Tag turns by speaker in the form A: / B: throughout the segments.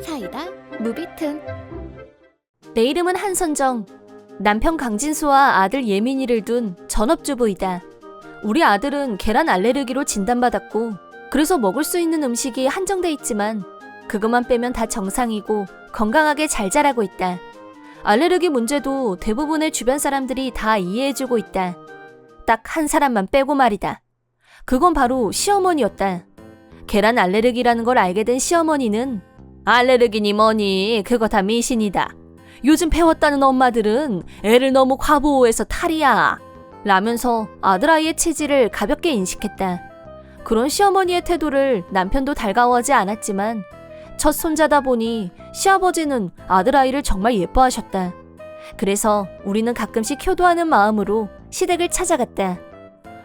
A: 사이다 무비튼.
B: 내 이름은 한선정. 남편 강진수와 아들 예민이를 둔 전업주부이다. 우리 아들은 계란 알레르기로 진단받았고 그래서 먹을 수 있는 음식이 한정돼 있지만 그것만 빼면 다 정상이고 건강하게 잘 자라고 있다. 알레르기 문제도 대부분의 주변 사람들이 다 이해해주고 있다. 딱 한 사람만 빼고 말이다. 그건 바로 시어머니였다. 계란 알레르기라는 걸 알게 된 시어머니는 알레르기니 뭐니 그거 다 미신이다. 요즘 배웠다는 엄마들은 애를 너무 과보호해서 탈이야. 라면서 아들아이의 체질을 가볍게 인식했다. 그런 시어머니의 태도를 남편도 달가워하지 않았지만 첫 손자다 보니 시아버지는 아들아이를 정말 예뻐하셨다. 그래서 우리는 가끔씩 효도하는 마음으로 시댁을 찾아갔다.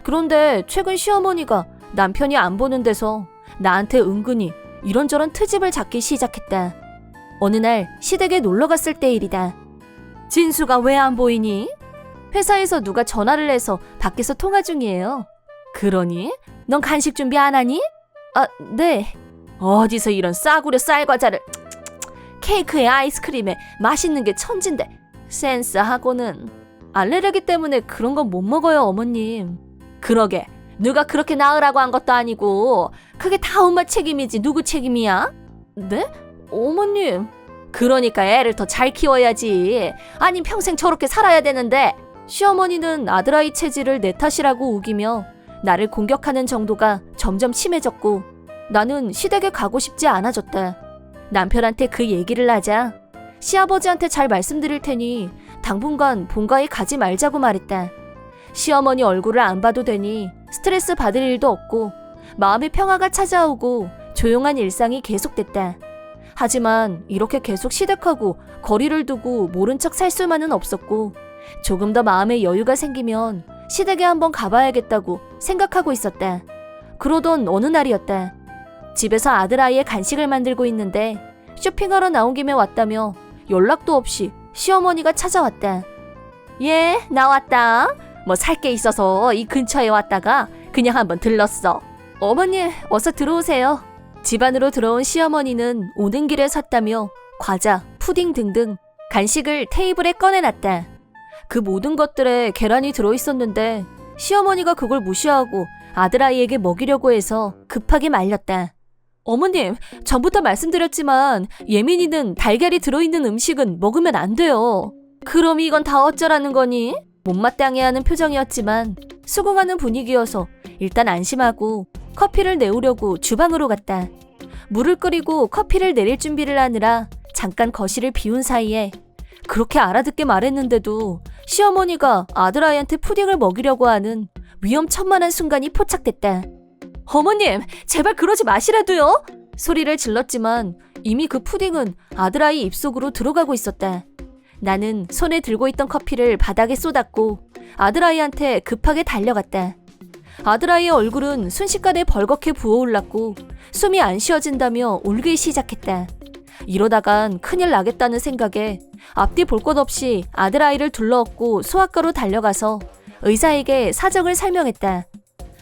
B: 그런데 최근 시어머니가 남편이 안 보는 데서 나한테 은근히 이런저런 트집을 잡기 시작했다. 어느 날 시댁에 놀러 갔을 때 일이다. 진수가 왜 안 보이니? 회사에서 누가 전화를 해서 밖에서 통화 중이에요. 그러니? 넌 간식 준비 안 하니? 아, 네. 어디서 이런 싸구려 쌀과자를 케이크에 아이스크림에 맛있는 게 천진데 센스하고는. 알레르기 때문에 그런 건 못 먹어요, 어머님. 그러게 누가 그렇게 낳으라고 한 것도 아니고 그게 다 엄마 책임이지 누구 책임이야? 네? 어머님. 그러니까 애를 더 잘 키워야지. 아니 평생 저렇게 살아야 되는데. 시어머니는 아들아이 체질을 내 탓이라고 우기며 나를 공격하는 정도가 점점 심해졌고 나는 시댁에 가고 싶지 않아졌다. 남편한테 그 얘기를 하자 시아버지한테 잘 말씀드릴 테니 당분간 본가에 가지 말자고 말했다. 시어머니 얼굴을 안 봐도 되니 스트레스 받을 일도 없고 마음의 평화가 찾아오고 조용한 일상이 계속됐다. 하지만 이렇게 계속 시댁하고 거리를 두고 모른 척 살 수만은 없었고 조금 더 마음의 여유가 생기면 시댁에 한번 가봐야겠다고 생각하고 있었다. 그러던 어느 날이었다. 집에서 아들아이의 간식을 만들고 있는데 쇼핑하러 나온 김에 왔다며 연락도 없이 시어머니가 찾아왔다. 예, 나왔다. 뭐 살 게 있어서 이 근처에 왔다가 그냥 한번 들렀어. 어머니, 어서 들어오세요. 집 안으로 들어온 시어머니는 오는 길에 샀다며 과자, 푸딩 등등 간식을 테이블에 꺼내놨다. 그 모든 것들에 계란이 들어있었는데 시어머니가 그걸 무시하고 아들아이에게 먹이려고 해서 급하게 말렸다. 어머님, 전부터 말씀드렸지만 예민이는 달걀이 들어있는 음식은 먹으면 안 돼요. 그럼 이건 다 어쩌라는 거니? 못마땅해하는 표정이었지만 수긍하는 분위기여서 일단 안심하고 커피를 내오려고 주방으로 갔다. 물을 끓이고 커피를 내릴 준비를 하느라 잠깐 거실을 비운 사이에 그렇게 알아듣게 말했는데도 시어머니가 아들아이한테 푸딩을 먹이려고 하는 위험천만한 순간이 포착됐다. 어머님, 제발 그러지 마시라도요? 소리를 질렀지만 이미 그 푸딩은 아들아이 입속으로 들어가고 있었다. 나는 손에 들고 있던 커피를 바닥에 쏟았고 아들아이한테 급하게 달려갔다. 아들아이의 얼굴은 순식간에 벌겋게 부어올랐고 숨이 안 쉬어진다며 울기 시작했다. 이러다간 큰일 나겠다는 생각에 앞뒤 볼 것 없이 아들아이를 둘러엎고 소아과로 달려가서 의사에게 사정을 설명했다.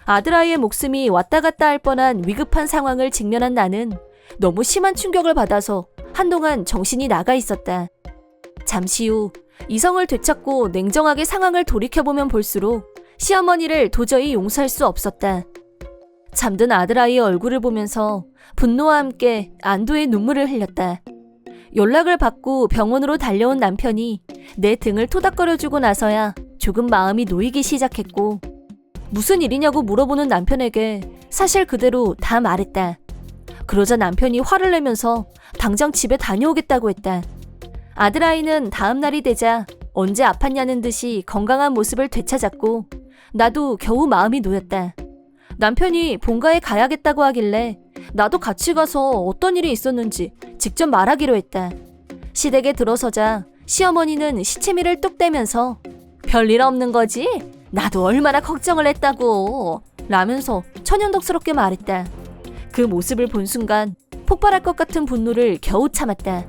B: 아들아이의 목숨이 왔다 갔다 할 뻔한 위급한 상황을 직면한 나는 너무 심한 충격을 받아서 한동안 정신이 나가 있었다. 잠시 후 이성을 되찾고 냉정하게 상황을 돌이켜보면 볼수록 시어머니를 도저히 용서할 수 없었다. 잠든 아들아이의 얼굴을 보면서 분노와 함께 안도의 눈물을 흘렸다. 연락을 받고 병원으로 달려온 남편이 내 등을 토닥거려주고 나서야 조금 마음이 놓이기 시작했고 무슨 일이냐고 물어보는 남편에게 사실 그대로 다 말했다. 그러자 남편이 화를 내면서 당장 집에 다녀오겠다고 했다. 아들아이는 다음 날이 되자 언제 아팠냐는 듯이 건강한 모습을 되찾았고 나도 겨우 마음이 놓였다. 남편이 본가에 가야겠다고 하길래 나도 같이 가서 어떤 일이 있었는지 직접 말하기로 했다. 시댁에 들어서자 시어머니는 시치미를 뚝 떼면서 별일 없는 거지? 나도 얼마나 걱정을 했다고 라면서 천연덕스럽게 말했다. 그 모습을 본 순간 폭발할 것 같은 분노를 겨우 참았다.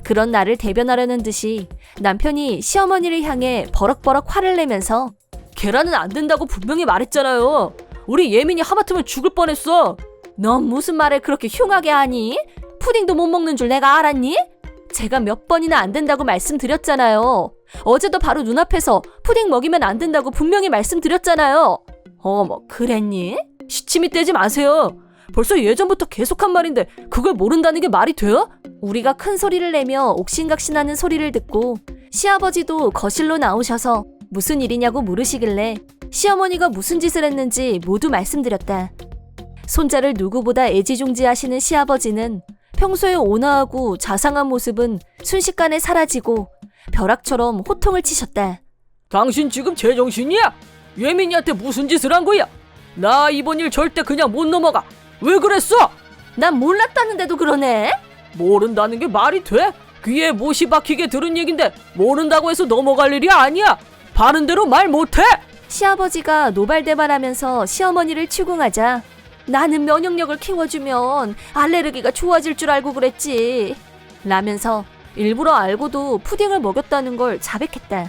B: 그런 나를 대변하려는 듯이 남편이 시어머니를 향해 버럭버럭 화를 내면서 계란은 안 된다고 분명히 말했잖아요. 우리 예민이 하마터면 죽을 뻔했어. 넌 무슨 말을 그렇게 흉하게 하니? 푸딩도 못 먹는 줄 내가 알았니? 제가 몇 번이나 안 된다고 말씀드렸잖아요. 어제도 바로 눈앞에서 푸딩 먹이면 안 된다고 분명히 말씀드렸잖아요. 어머, 그랬니? 시침이 떼지 마세요. 벌써 예전부터 계속한 말인데 그걸 모른다는 게 말이 돼요? 우리가 큰 소리를 내며 옥신각신하는 소리를 듣고 시아버지도 거실로 나오셔서 무슨 일이냐고 물으시길래 시어머니가 무슨 짓을 했는지 모두 말씀드렸다. 손자를 누구보다 애지중지하시는 시아버지는 평소에 온화하고 자상한 모습은 순식간에 사라지고 벼락처럼 호통을 치셨다.
C: 당신 지금 제정신이야? 예민이한테 무슨 짓을 한 거야? 나 이번 일 절대 그냥 못 넘어가. 왜 그랬어?
B: 난 몰랐다는데도 그러네?
C: 모른다는 게 말이 돼? 귀에 못이 박히게 들은 얘긴데 모른다고 해서 넘어갈 일이 아니야. 바른 대로 말 못해?
B: 시아버지가 노발대발하면서 시어머니를 추궁하자 나는 면역력을 키워주면 알레르기가 좋아질 줄 알고 그랬지 라면서 일부러 알고도 푸딩을 먹였다는 걸 자백했다.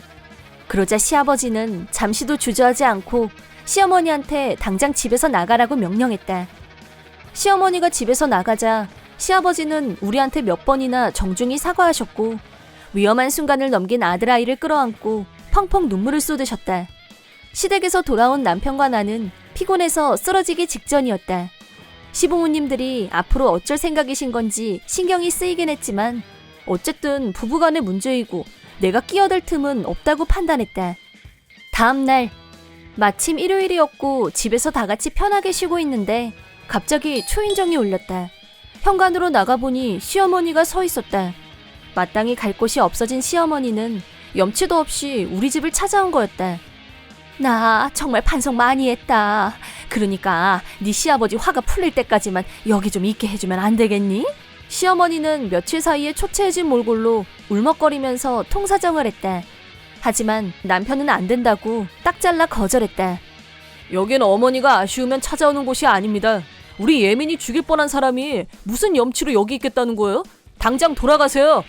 B: 그러자 시아버지는 잠시도 주저하지 않고 시어머니한테 당장 집에서 나가라고 명령했다. 시어머니가 집에서 나가자 시아버지는 우리한테 몇 번이나 정중히 사과하셨고 위험한 순간을 넘긴 아들아이를 끌어안고 펑펑 눈물을 쏟으셨다. 시댁에서 돌아온 남편과 나는 피곤해서 쓰러지기 직전이었다. 시부모님들이 앞으로 어쩔 생각이신 건지 신경이 쓰이긴 했지만 어쨌든 부부간의 문제이고 내가 끼어들 틈은 없다고 판단했다. 다음 날 마침 일요일이었고 집에서 다 같이 편하게 쉬고 있는데 갑자기 초인종이 울렸다. 현관으로 나가보니 시어머니가 서 있었다. 마땅히 갈 곳이 없어진 시어머니는 염치도 없이 우리 집을 찾아온 거였다. 나 정말 반성 많이 했다. 그러니까 네 시아버지 화가 풀릴 때까지만 여기 좀 있게 해주면 안 되겠니? 시어머니는 며칠 사이에 초췌해진 몰골로 울먹거리면서 통사정을 했다. 하지만 남편은 안 된다고 딱 잘라 거절했다.
C: 여긴 어머니가 아쉬우면 찾아오는 곳이 아닙니다. 우리 예민이 죽일 뻔한 사람이 무슨 염치로 여기 있겠다는 거예요? 당장 돌아가세요.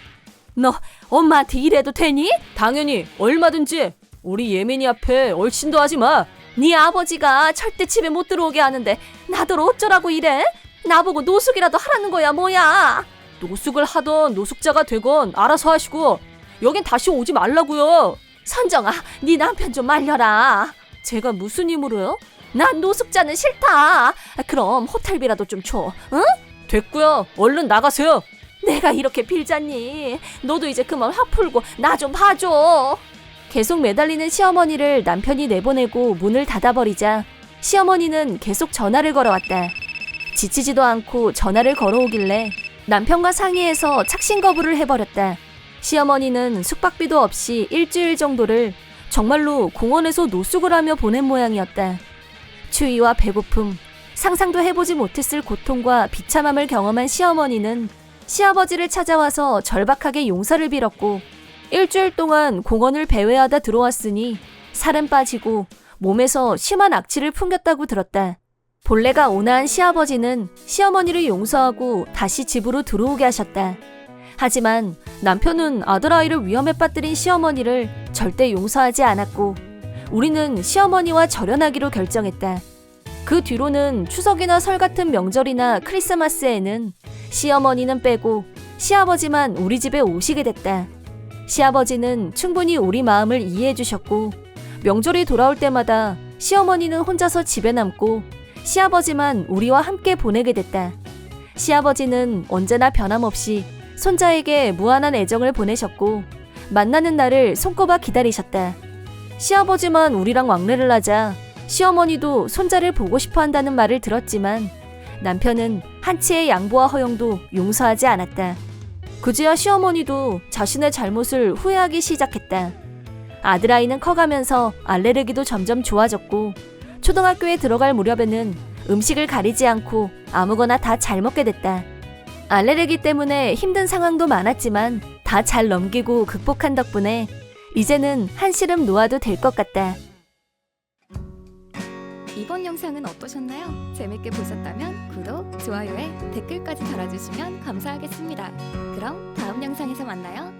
B: 너 엄마한테 이래도 되니?
C: 당연히 얼마든지. 우리 예민이 앞에 얼씬도 하지 마.
B: 네 아버지가 절대 집에 못 들어오게 하는데 나더러 어쩌라고 이래? 나보고 노숙이라도 하라는 거야 뭐야?
C: 노숙을 하던 노숙자가 되건 알아서 하시고 여긴 다시 오지 말라고요.
B: 선정아, 네 남편 좀 말려라.
C: 제가 무슨 힘으로요?
B: 난 노숙자는 싫다. 그럼 호텔비라도 좀 줘, 응?
C: 됐고요. 얼른 나가세요.
B: 내가 이렇게 빌잖니. 너도 이제 그만 화 풀고 나 좀 봐줘. 계속 매달리는 시어머니를 남편이 내보내고 문을 닫아버리자 시어머니는 계속 전화를 걸어왔다. 지치지도 않고 전화를 걸어오길래 남편과 상의해서 착신 거부를 해버렸다. 시어머니는 숙박비도 없이 일주일 정도를 정말로 공원에서 노숙을 하며 보낸 모양이었다. 추위와 배고픔, 상상도 해보지 못했을 고통과 비참함을 경험한 시어머니는 시아버지를 찾아와서 절박하게 용서를 빌었고 일주일 동안 공원을 배회하다 들어왔으니 살은 빠지고 몸에서 심한 악취를 풍겼다고 들었다. 본래가 온화한 시아버지는 시어머니를 용서하고 다시 집으로 들어오게 하셨다. 하지만 남편은 아들아이를 위험에 빠뜨린 시어머니를 절대 용서하지 않았고 우리는 시어머니와 절연하기로 결정했다. 그 뒤로는 추석이나 설 같은 명절이나 크리스마스에는 시어머니는 빼고 시아버지만 우리 집에 오시게 됐다. 시아버지는 충분히 우리 마음을 이해해 주셨고 명절이 돌아올 때마다 시어머니는 혼자서 집에 남고 시아버지만 우리와 함께 보내게 됐다. 시아버지는 언제나 변함없이 손자에게 무한한 애정을 보내셨고 만나는 날을 손꼽아 기다리셨다. 시아버지만 우리랑 왕래를 하자 시어머니도 손자를 보고 싶어 한다는 말을 들었지만 남편은 한치의 양보와 허용도 용서하지 않았다. 그제야 시어머니도 자신의 잘못을 후회하기 시작했다. 아들아이는 커가면서 알레르기도 점점 좋아졌고 초등학교에 들어갈 무렵에는 음식을 가리지 않고 아무거나 다 잘 먹게 됐다. 알레르기 때문에 힘든 상황도 많았지만 다 잘 넘기고 극복한 덕분에 이제는 한시름 놓아도 될 것 같다.
A: 이번 영상은 어떠셨나요? 재밌게 보셨다면 구독, 좋아요에 댓글까지 달아주시면 감사하겠습니다. 그럼 다음 영상에서 만나요.